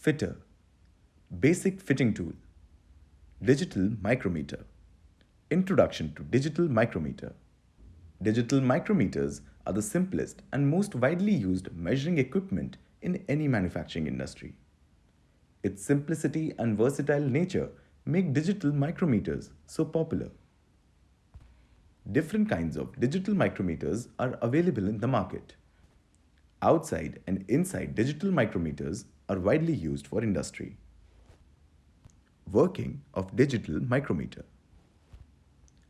Fitter. Basic fitting tool. Digital micrometer. Introduction to digital micrometer. Digital micrometers are the simplest and most widely used measuring equipment in any manufacturing industry. Its simplicity and versatile nature make digital micrometers so popular. Different kinds of digital micrometers are available in the market. Outside and inside digital micrometers are widely used for industry. Working of digital micrometer.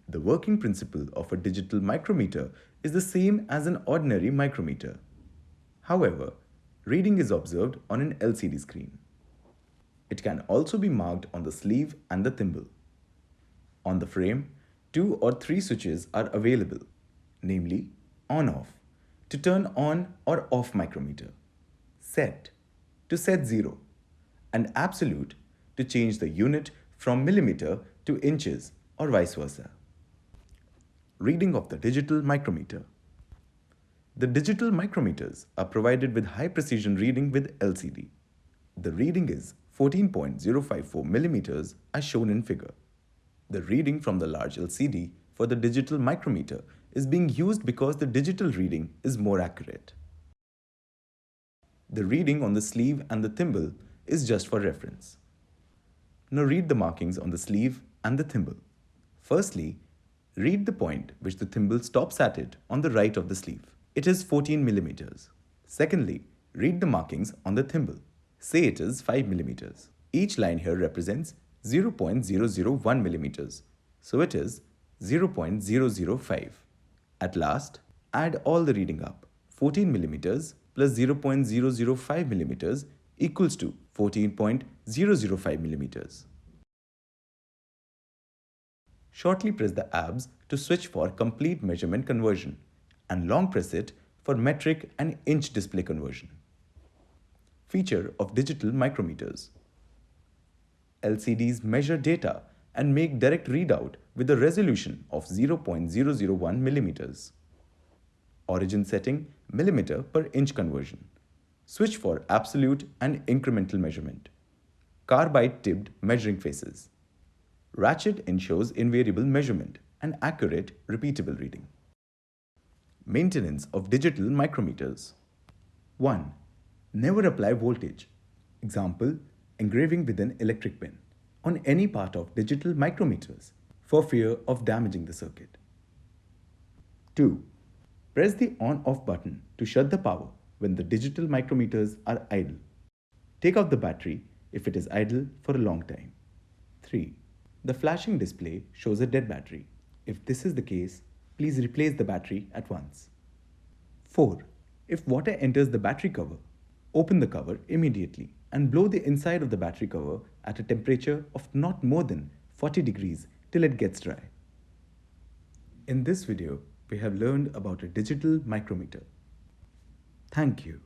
The working principle of a digital micrometer is the same as an ordinary micrometer. However, reading is observed on an LCD screen. It can also be marked on the sleeve and the thimble. On the frame, 2 or 3 switches are available, namely on-off to turn on or off micrometer, set to set 0, and absolute to change the unit from millimeter to inches or vice versa. Reading of the digital micrometer. The digital micrometers are provided with high precision reading with LCD. The reading is 14.054 millimeters as shown in figure. The reading from the large LCD for the digital micrometer is being used because the digital reading is more accurate. The reading on the sleeve and the thimble is just for reference. Now read the markings on the sleeve and the thimble. Firstly, read the point which the thimble stops at it on the right of the sleeve. It is 14 millimeters. Secondly, read the markings on the thimble. Say it is 5 millimeters. Each line here represents 0.001 millimeters. So it is 0.005. At last, add all the reading up. 14 millimeters plus 0.005 millimeters equals to 14.005 millimeters. Shortly press the abs to switch for complete measurement conversion and long press it for metric and inch display conversion. Feature of digital micrometers. LCDs measure data and make direct readout with a resolution of 0.001 millimeters. Origin setting millimeter per inch conversion. Switch for absolute and incremental measurement. Carbide tipped measuring faces. Ratchet ensures invariable measurement and accurate repeatable reading. Maintenance of digital micrometers. 1. Never apply voltage. Example, engraving with an electric pin on any part of digital micrometers for fear of damaging the circuit. 2. Press the on-off button to shut the power when the digital micrometers are idle. Take out the battery if it is idle for a long time. 3. The flashing display shows a dead battery. If this is the case, please replace the battery at once. 4. If water enters the battery cover, open the cover immediately and blow the inside of the battery cover at a temperature of not more than 40 degrees till it gets dry. In this video, we have learned about a digital micrometer. Thank you.